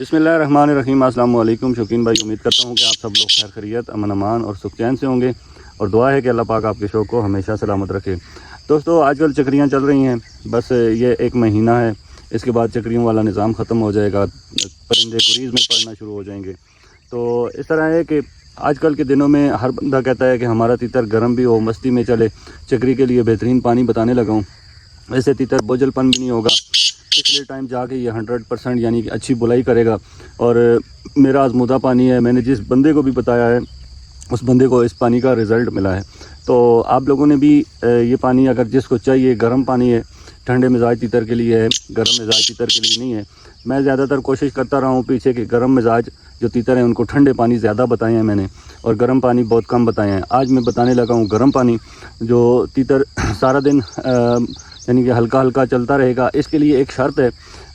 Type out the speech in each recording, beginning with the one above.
بسم اللہ الرحمن الرحیم۔ السلام علیکم شوقین بھائی، امید کرتا ہوں کہ آپ سب لوگ خیر خیریت، امن امان اور سکھ چین سے ہوں گے، اور دعا ہے کہ اللہ پاک آپ کے شوق کو ہمیشہ سلامت رکھے۔ دوستو، آج کل چکریاں چل رہی ہیں، بس یہ ایک مہینہ ہے، اس کے بعد چکریوں والا نظام ختم ہو جائے گا، پرندے کوریز میں پڑنا شروع ہو جائیں گے۔ تو اس طرح ہے کہ آج کل کے دنوں میں ہر بندہ کہتا ہے کہ ہمارا تیتر گرم بھی ہو، مستی میں چلے۔ چکری کے لیے بہترین پانی بتانے لگا ہوں، ایسے تیتر بوجھل پن بھی نہیں ہوگا، پچھلے ٹائم جا کے یہ 100% یعنی کہ اچھی بلائی کرے گا۔ اور میرا آزمودہ پانی ہے، میں نے جس بندے کو بھی بتایا ہے اس بندے کو اس پانی کا رزلٹ ملا ہے۔ تو آپ لوگوں نے بھی یہ پانی اگر جس کو چاہیے، گرم پانی ہے، ٹھنڈے مزاج تیتر کے لیے ہے، گرم مزاج تیتر کے لیے نہیں ہے۔ میں زیادہ تر کوشش کرتا رہا ہوں پیچھے کہ گرم مزاج جو تیتر ہیں ان کو ٹھنڈے پانی زیادہ بتائے ہیں میں نے، اور گرم پانی بہت کم بتائے ہیں۔ آج میں بتانے لگا ہوں گرم پانی، جو تیتر سارا دن یعنی کہ ہلکا ہلکا چلتا رہے گا۔ اس کے لیے ایک شرط ہے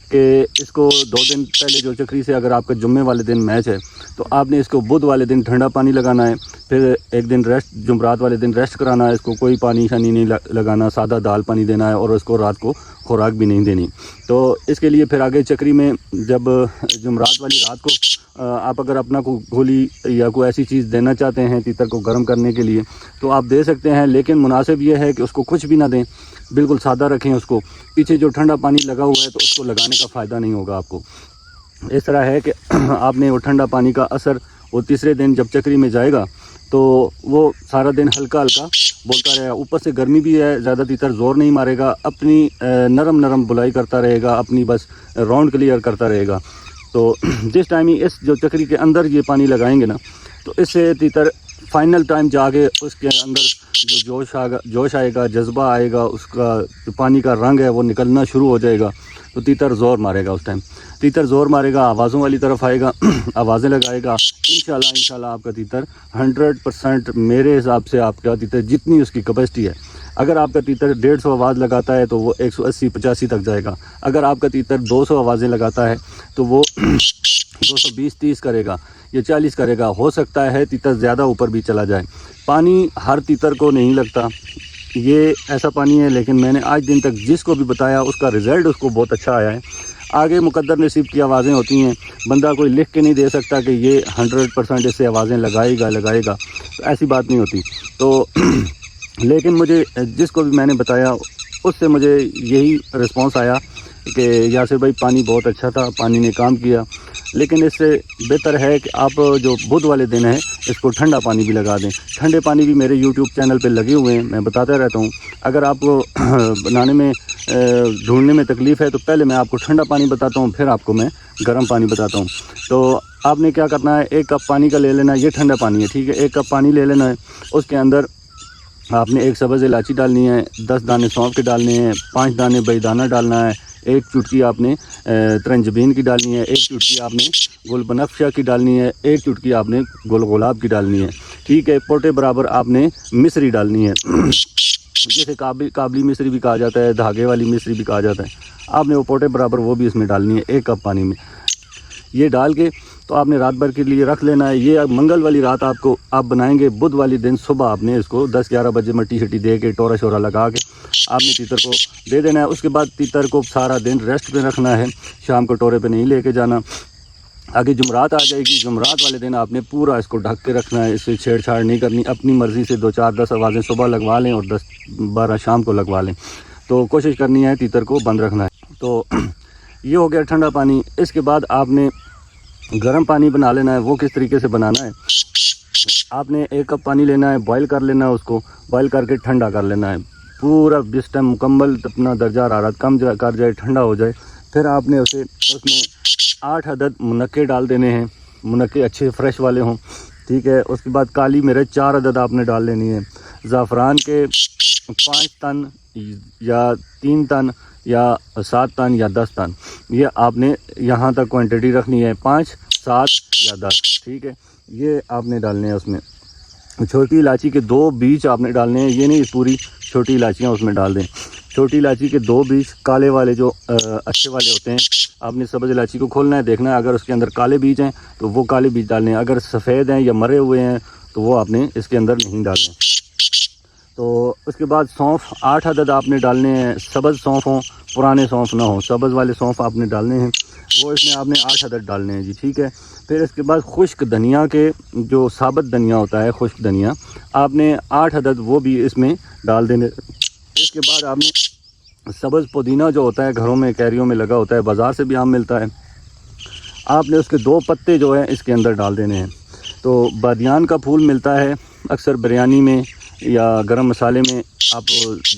کہ اس کو 2 دن پہلے جو چکری سے اگر آپ کا جمعے والے دن میچ ہے تو آپ نے اس کو بدھ والے دن ٹھنڈا پانی لگانا ہے، پھر ایک دن ریسٹ، جمعرات والے دن ریسٹ کرانا ہے، اس کو کوئی پانی شانی نہیں لگانا، سادہ دال پانی دینا ہے، اور اس کو رات کو خوراک بھی نہیں دینی۔ تو اس کے لیے پھر آگے چکری میں جب جمعرات والی رات کو آپ اگر اپنا کوئی گولی یا کوئی ایسی چیز دینا چاہتے ہیں تیتر کو گرم کرنے کے لیے تو آپ دے سکتے ہیں، لیکن مناسب یہ ہے کہ اس کو کچھ بھی نہ دیں، بالکل سادہ رکھیں اس کو۔ پیچھے جو ٹھنڈا پانی لگا ہوا ہے تو اس کو لگانے کا فائدہ نہیں ہوگا آپ کو۔ اس طرح ہے کہ آپ نے وہ ٹھنڈا پانی کا اثر وہ تیسرے دن جب چکری میں جائے گا تو وہ سارا دن ہلکا ہلکا بولتا رہے گا۔ اوپر سے گرمی بھی ہے، زیادہ تیتر زور نہیں مارے گا، اپنی نرم نرم بلائی کرتا رہے گا، اپنی بس راؤنڈ کلیئر کرتا رہے گا۔ تو جس ٹائم ہی اس جو چکری کے اندر یہ پانی لگائیں گے نا تو اس سے تیتر فائنل ٹائم جا کے اس کے اندر جو جوش آئے گا، جذبہ آئے گا، اس کا جو پانی کا رنگ ہے وہ نکلنا شروع ہو جائے گا، تو تیتر زور مارے گا۔ اس ٹائم تیتر زور مارے گا، آوازوں والی طرف آئے گا، آوازیں لگائے گا۔ انشاءاللہ آپ کا تیتر 100% میرے حساب سے آپ کا تیتر جتنی اس کی کیپیسٹی ہے، اگر آپ کا تیتر 150 آواز لگاتا ہے تو وہ 180-85 تک جائے گا۔ اگر آپ کا تیتر 200 آوازیں لگاتا ہے تو وہ 220-30 کرے گا یا 40 کرے گا۔ ہو سکتا ہے تیتر زیادہ اوپر بھی چلا جائے۔ پانی ہر تیتر کو نہیں لگتا، یہ ایسا پانی ہے، لیکن میں نے آج دن تک جس کو بھی بتایا اس کا رزلٹ اس کو بہت اچھا آیا ہے۔ آگے مقدر نصیب کی آوازیں ہوتی ہیں، بندہ کوئی لکھ کے نہیں دے سکتا کہ یہ 100% اس سے آوازیں لگائے گا، تو ایسی بات نہیں ہوتی۔ تو لیکن مجھے جس کو بھی میں نے بتایا اس سے مجھے یہی رسپانس آیا کہ یاسر بھائی پانی بہت اچھا تھا، پانی نے کام کیا۔ لیکن اس سے بہتر ہے کہ آپ جو بدھ والے دن ہیں اس کو ٹھنڈا پانی بھی لگا دیں۔ ٹھنڈے پانی بھی میرے یوٹیوب چینل پہ لگے ہوئے ہیں، میں بتاتا رہتا ہوں۔ اگر آپ کو بنانے میں ڈھونڈنے میں تکلیف ہے تو پہلے میں آپ کو ٹھنڈا پانی بتاتا ہوں، پھر آپ کو میں گرم پانی بتاتا ہوں۔ تو آپ نے کیا کرنا ہے، 1 کپ پانی کا لے لینا ہے، یہ ٹھنڈا پانی ہے، ٹھیک ہے۔ 1 کپ پانی لے لینا ہے، اس کے اندر آپ نے 1 سبز الائچی ڈالنی ہے، 10 دانے سونف کے ڈالنے ہیں، 5 دانے بیدانہ ڈالنا ہے، 1 چٹکی آپ نے ترنجبین کی ڈالنی ہے، 1 چٹکی آپ نے گل بنفشہ کی ڈالنی ہے، 1 چٹکی آپ نے گل گلاب کی ڈالنی ہے، ٹھیک ہے۔ پوٹے برابر آپ نے مصری ڈالنی ہے، جیسے کابلی مصری بھی کہا جاتا ہے، دھاگے والی مصری بھی کہا جاتا ہے۔ آپ نے وہ پوٹے برابر وہ بھی اس میں ڈالنی ہے 1 کپ پانی میں۔ یہ ڈال کے تو آپ نے رات بھر کے لیے رکھ لینا ہے۔ یہ منگل والی رات آپ بنائیں گے، بدھ والی دن صبح آپ نے اس کو 10-11 بجے مٹی شٹی دے کے ٹورا شورا لگا کے آپ نے تیتر کو دے دینا ہے۔ اس کے بعد تیتر کو سارا دن ریسٹ پہ رکھنا ہے، شام کو ٹورے پہ نہیں لے کے جانا۔ آگے جمعرات آ جائے گی، جمعرات والے دن آپ نے پورا اس کو ڈھک کے رکھنا ہے، اس سے چھیڑ چھاڑ نہیں کرنی، اپنی مرضی سے 2-4-10 آوازیں صبح لگوا لیں اور 10-12 شام کو لگوا لیں۔ تو کوشش کرنی ہے تیتر کو بند رکھنا ہے۔ تو یہ ہو گیا ٹھنڈا پانی۔ اس کے بعد آپ نے گرم پانی بنا لینا ہے۔ وہ کس طریقے سے بنانا ہے، آپ نے 1 کپ پانی لینا ہے، بوائل کر لینا ہے، اس کو بوائل کر کے ٹھنڈا کر لینا ہے پورا، جس ٹائم مکمل اپنا درجہ حرارت کم کر جائے، ٹھنڈا ہو جائے، پھر آپ نے اس میں 8 عدد منقے ڈال دینے ہیں، منقے اچھے فریش والے ہوں، ٹھیک ہے۔ اس کے بعد کالی مرچ 4 عدد آپ نے ڈال لینی ہے، زعفران کے 5 تن یا 3 تن یا 7 تن یا 10 تن، یہ آپ نے یہاں تک کوانٹٹی رکھنی ہے، 5، 7 یا 10، ٹھیک ہے۔ یہ آپ نے ڈالنے ہیں اس میں۔ چھوٹی الائچی کے 2 بیج آپ نے ڈالنے ہیں، یہ نہیں پوری چھوٹی الائچیاں اس میں ڈال دیں۔ چھوٹی الائچی کے 2 بیج کالے والے جو اچھے والے ہوتے ہیں، آپ نے سبز الائچی کو کھولنا ہے، دیکھنا ہے اگر اس کے اندر کالے بیج ہیں تو وہ کالے بیج ڈالنے ہیں، اگر سفید ہیں یا مرے ہوئے ہیں تو وہ آپ نے اس کے اندر نہیں ڈالنے۔ تو اس کے بعد سونف 8 عدد آپ نے ڈالنے ہیں، سبز سونف ہوں، پرانے سونف نہ ہوں، سبز والے سونف آپ نے ڈالنے ہیں۔ وہ اس میں آپ نے 8 عدد ڈالنے ہیں جی، ٹھیک ہے۔ پھر اس کے بعد خشک دھنیا کے جو ثابت دھنیا ہوتا ہے، خشک دھنیا آپ نے 8 عدد وہ بھی اس میں ڈال دینے۔ اس کے بعد آپ نے سبز پودینہ جو ہوتا ہے گھروں میں کیریوں میں لگا ہوتا ہے، بازار سے بھی عام ملتا ہے، آپ نے اس کے 2 پتے جو ہیں اس کے اندر ڈال دینے ہیں۔ تو بادیان کا پھول ملتا ہے اکثر بریانی میں یا گرم مسالے میں، آپ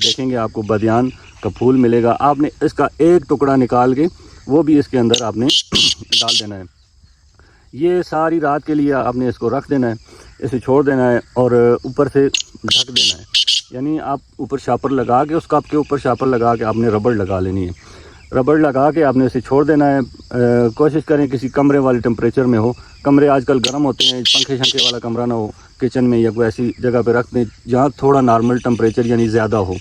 دیکھیں گے آپ کو بادیان کا پھول ملے گا، آپ نے اس کا ایک ٹکڑا نکال کے وہ بھی اس کے اندر آپ نے ڈال دینا ہے۔ یہ ساری رات کے لیے آپ نے اس کو رکھ دینا ہے، اسے چھوڑ دینا ہے اور اوپر سے ڈھک دینا ہے، یعنی آپ اوپر شاپر لگا کے اس کپ کے اوپر شاپر لگا کے آپ نے ربڑ لگا لینی ہے، ربڑ لگا کے آپ نے اسے چھوڑ دینا ہے۔ کوشش کریں کسی کمرے والے ٹمپریچر میں ہو، کمرے آج کل گرم ہوتے ہیں، پنکھے شنکھے والا کمرہ نہ ہو، کچن میں یا کوئی ایسی جگہ پہ رکھ دیں جہاں تھوڑا نارمل ٹمپریچر یعنی زیادہ ہو،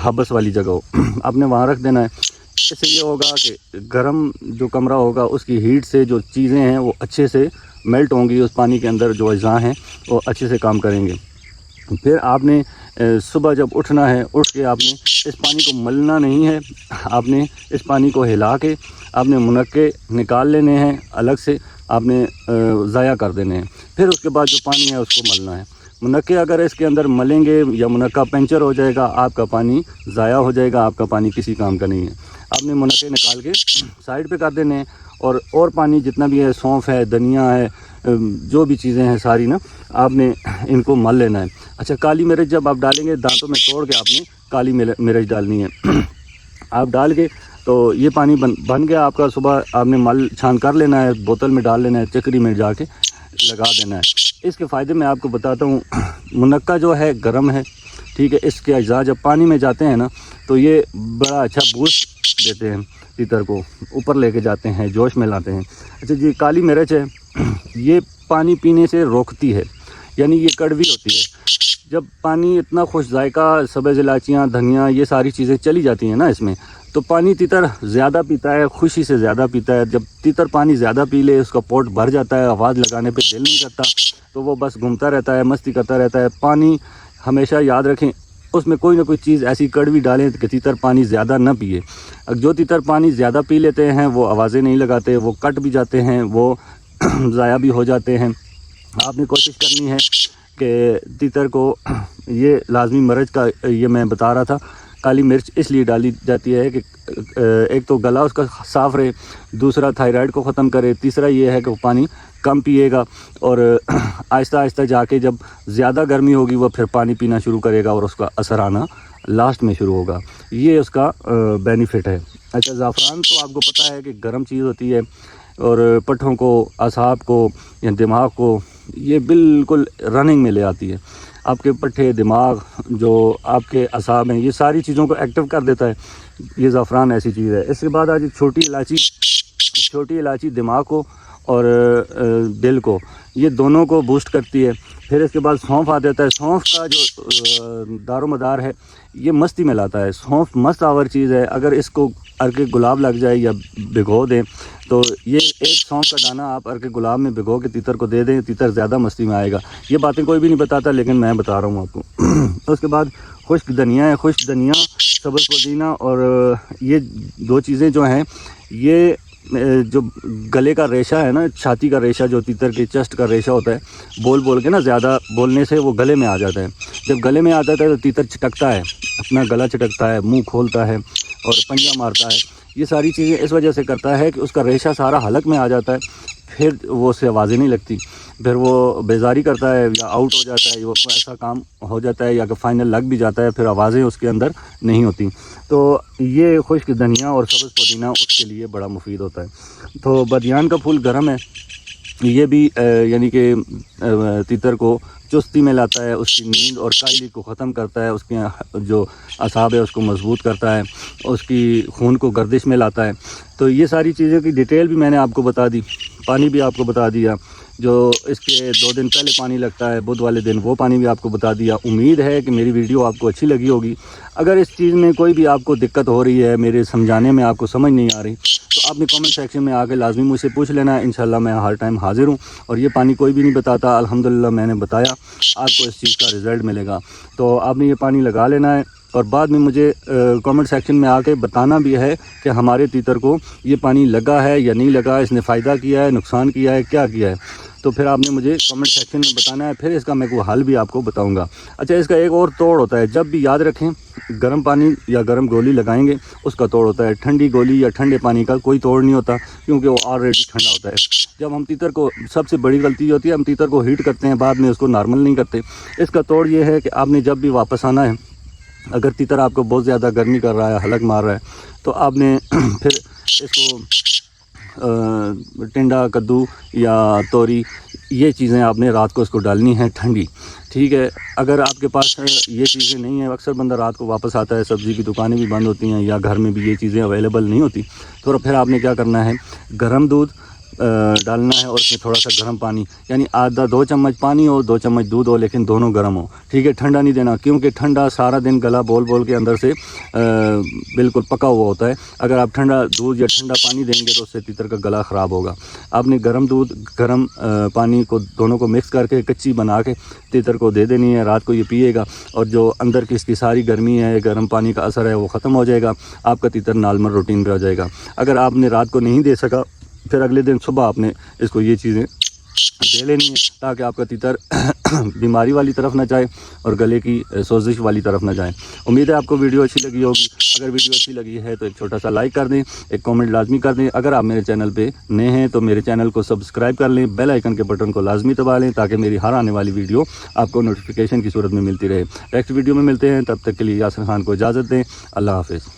حبس والی جگہ ہو، آپ نے وہاں رکھ دینا ہے۔ اس سے یہ ہوگا کہ گرم جو کمرہ ہوگا اس کی ہیٹ سے جو چیزیں ہیں وہ اچھے سے میلٹ ہوں گی، اس پانی کے اندر جو اجزاء ہیں وہ اچھے سے کام کریں گے۔ پھر آپ نے صبح جب اٹھنا ہے، اٹھ کے آپ نے اس پانی کو ملنا نہیں ہے، آپ نے اس پانی کو ہلا کے آپ نے منقے نکال لینے ہیں الگ سے، آپ نے ضائع کر دینے ہیں۔ پھر اس کے بعد جو پانی ہے اس کو ملنا ہے۔ منقے اگر اس کے اندر ملیں گے یا منقہ پنچر ہو جائے گا، آپ کا پانی ضائع ہو جائے گا، آپ کا پانی کسی کام کا نہیں ہے۔ آپ نے منقے نکال کے سائڈ پہ کر دینے ہیں اور پانی جتنا بھی ہے، سونف ہے، دھنیا ہے، جو بھی چیزیں ہیں ساری نا، آپ نے ان کو مل لینا ہے۔ اچھا، کالی مرچ جب آپ ڈالیں گے دانتوں میں توڑ کے آپ نے کالی مرچ ڈالنی ہے، آپ ڈال کے تو یہ پانی بن گیا آپ کا۔ صبح آپ نے مل چھان کر لینا ہے، بوتل میں ڈال لینا ہے، چکری میں جا کے لگا دینا ہے۔ اس کے فائدے میں آپ کو بتاتا ہوں، منقہ جو ہے گرم ہے، ٹھیک ہے، اس کے اجزاء جب پانی میں جاتے ہیں نا تو یہ بڑا اچھا بوسٹ دیتے ہیں، تیتر کو اوپر لے کے جاتے ہیں، جوش میں لاتے ہیں۔ اچھا جی، کالی مرچ ہے، یہ پانی پینے سے روکتی ہے، یعنی یہ کڑوی ہوتی ہے۔ جب پانی اتنا خوش ذائقہ، سبز الائچیاں، دھنیا، یہ ساری چیزیں چلی جاتی ہیں نا اس میں، تو پانی تیتر زیادہ پیتا ہے، خوشی سے زیادہ پیتا ہے۔ جب تیتر پانی زیادہ پی لے، اس کا پوٹ بھر جاتا ہے، آواز لگانے پہ دل نہیں کرتا، تو وہ بس گھومتا رہتا ہے، مستی کرتا رہتا ہے۔ پانی ہمیشہ یاد رکھیں، اس میں کوئی نہ کوئی چیز ایسی کڑوی ڈالیں کہ تیتر پانی زیادہ نہ پیے۔ جو تیتر پانی زیادہ پی لیتے ہیں وہ آوازیں نہیں لگاتے، وہ کٹ بھی جاتے ہیں، وہ ضائع بھی ہو جاتے ہیں۔ آپ نے کوشش کرنی ہے کہ تیتر کو یہ لازمی مرچ کا یہ میں بتا رہا تھا، کالی مرچ اس لیے ڈالی جاتی ہے کہ ایک تو گلا اس کا صاف رہے، دوسرا تھائرائڈ کو ختم کرے، تیسرا یہ ہے کہ وہ پانی کم پیے گا اور آہستہ آہستہ جا کے جب زیادہ گرمی ہوگی وہ پھر پانی پینا شروع کرے گا اور اس کا اثر آنا لاسٹ میں شروع ہوگا۔ یہ اس کا بینیفٹ ہے۔ اچھا، زعفران تو آپ کو پتہ ہے کہ گرم چیز ہوتی ہے اور پٹھوں کو، اعصاب کو یا دماغ کو یہ بالکل رننگ میں لے آتی ہے۔ آپ کے پٹھے، دماغ، جو آپ کے اعصاب ہیں، یہ ساری چیزوں کو ایکٹیو کر دیتا ہے۔ یہ زعفران ایسی چیز ہے۔ اس کے بعد آج چھوٹی الائچی دماغ کو اور دل کو، یہ دونوں کو بوسٹ کرتی ہے۔ پھر اس کے بعد سونف آ جاتا ہے۔ سونف کا جو دار و مدار ہے یہ مستی میں لاتا ہے۔ سونف مست آور چیز ہے، اگر اس کو عرق گلاب لگ جائے یا بھگو دیں تو یہ ایک سونف کا دانہ آپ عرق گلاب میں بھگو کے تیتر کو دے دیں، تیتر زیادہ مستی میں آئے گا۔ یہ باتیں کوئی بھی نہیں بتاتا لیکن میں بتا رہا ہوں آپ کو۔ اس کے بعد خشک دھنیا ہے، خشک دھنیا، سبز پودینہ، اور یہ 2 چیزیں جو ہیں، یہ جو گلے کا ریشہ ہے نا، چھاتی کا ریشہ جو تیتر کے چسٹ کا ریشہ ہوتا ہے، بول کے نا زیادہ بولنے سے وہ گلے میں آ جاتا ہے۔ جب گلے میں آ جاتا ہے تو تیتر چٹکتا ہے، اپنا گلا چٹکتا ہے، منہ کھولتا ہے اور پنجہ مارتا ہے۔ یہ ساری چیزیں اس وجہ سے کرتا ہے کہ اس کا ریشہ سارا حلق میں آ جاتا ہے، پھر وہ اسے آوازیں نہیں لگتی، پھر وہ بیزاری کرتا ہے یا آؤٹ ہو جاتا ہے، وہ ایسا کام ہو جاتا ہے یا کہ فائنل لگ بھی جاتا ہے، پھر آوازیں اس کے اندر نہیں ہوتی۔ تو یہ خشک دھنیا اور سبز پودینہ اس کے لیے بڑا مفید ہوتا ہے۔ تو بادیان کا پھول گرم ہے، یہ بھی یعنی کہ تیتر کو چستی میں لاتا ہے، اس کی نیند اور کائلی کو ختم کرتا ہے، اس کے جو اعصاب ہے اس کو مضبوط کرتا ہے، اس کی خون کو گردش میں لاتا ہے۔ تو یہ ساری چیزوں کی ڈیٹیل بھی میں نے آپ کو بتا دی، پانی بھی آپ کو بتا دیا، جو اس کے 2 دن پہلے پانی لگتا ہے بدھ والے دن، وہ پانی بھی آپ کو بتا دیا۔ امید ہے کہ میری ویڈیو آپ کو اچھی لگی ہوگی۔ اگر اس چیز میں کوئی بھی آپ کو دقت ہو رہی ہے، میرے سمجھانے میں آپ کو سمجھ نہیں آ رہی، تو آپ نے کامنٹ سیکشن میں آ کے لازمی مجھ سے پوچھ لینا ہے، انشاءاللہ میں ہر ٹائم حاضر ہوں، اور یہ پانی کوئی بھی نہیں بتاتا، الحمدللہ میں نے بتایا، آپ کو اس چیز کا رزلٹ ملے گا۔ تو آپ نے یہ پانی لگا لینا ہے، اور بعد میں مجھے کامنٹ سیکشن میں آ کے بتانا بھی ہے کہ ہمارے تیتر کو یہ پانی لگا ہے یا نہیں لگا، اس نے فائدہ کیا ہے، نقصان کیا ہے، کیا کیا ہے، تو پھر آپ نے مجھے کامنٹ سیکشن میں بتانا ہے، پھر اس کا میں کوئی حل بھی آپ کو بتاؤں گا۔ اچھا، اس کا ایک اور توڑ ہوتا ہے، جب بھی یاد رکھیں گرم پانی یا گرم گولی لگائیں گے اس کا توڑ ہوتا ہے، ٹھنڈی گولی یا ٹھنڈے پانی کا کوئی توڑ نہیں ہوتا، کیونکہ وہ آلریڈی ٹھنڈا ہوتا ہے۔ جب ہم تیتر کو، سب سے بڑی غلطی ہوتی ہے ہم تیتر کو ہیٹ کرتے ہیں، بعد میں اس کو نارمل نہیں کرتے۔ اس کا توڑ یہ ہے کہ آپ نے جب بھی واپس آنا ہے، اگر تیتر آپ کو بہت زیادہ گرمی کر رہا ہے، حلق مار رہا ہے، تو آپ نے پھر اس کو ٹنڈا، کدو یا توری، یہ چیزیں آپ نے رات کو اس کو ڈالنی ہیں ٹھنڈی، ٹھیک ہے۔ اگر آپ کے پاس یہ چیزیں نہیں ہیں، اکثر بندہ رات کو واپس آتا ہے، سبزی کی دکانیں بھی بند ہوتی ہیں یا گھر میں بھی یہ چیزیں اویلیبل نہیں ہوتی، تو پھر آپ نے کیا کرنا ہے، گرم دودھ ڈالنا ہے، اور اس میں تھوڑا سا گرم پانی، یعنی آدھا 2 چمچ پانی ہو، 2 چمچ دودھ ہو، لیکن دونوں گرم ہو، ٹھیک ہے۔ ٹھنڈا نہیں دینا، کیونکہ ٹھنڈا سارا دن گلا بول کے اندر سے بالکل پکا ہوا ہوتا ہے۔ اگر آپ ٹھنڈا دودھ یا ٹھنڈا پانی دیں گے تو اس سے تیتر کا گلا خراب ہوگا۔ آپ نے گرم دودھ، گرم پانی کو دونوں کو مکس کر کے کچی بنا کے تیتر کو دے دینی ہے، رات کو یہ پیے گا، اور جو اندر کی اس کی ساری گرمی ہے، گرم پانی کا اثر ہے، وہ ختم ہو جائے گا، آپ کا تیتر نارمل روٹین پہ آ جائے گا۔ اگر آپ نے رات کو نہیں دے سکا، پھر اگلے دن صبح آپ نے اس کو یہ چیزیں دے لینی ہے، تاکہ آپ کا تیتر بیماری والی طرف نہ جائے اور گلے کی سوزش والی طرف نہ جائے۔ امید ہے آپ کو ویڈیو اچھی لگی ہوگی۔ اگر ویڈیو اچھی لگی ہے تو ایک چھوٹا سا لائک کر دیں، ایک کامنٹ لازمی کر دیں۔ اگر آپ میرے چینل پہ نئے ہیں تو میرے چینل کو سبسکرائب کر لیں، بیل آئیکن کے بٹن کو لازمی دبا لیں، تاکہ میری ہر آنے والی ویڈیو آپ کو نوٹیفیکیشن کی صورت میں ملتی رہے۔ نیکسٹ ویڈیو میں ملتے ہیں، تب تک کے لیے یاسر خان کو اجازت دیں۔ اللہ حافظ۔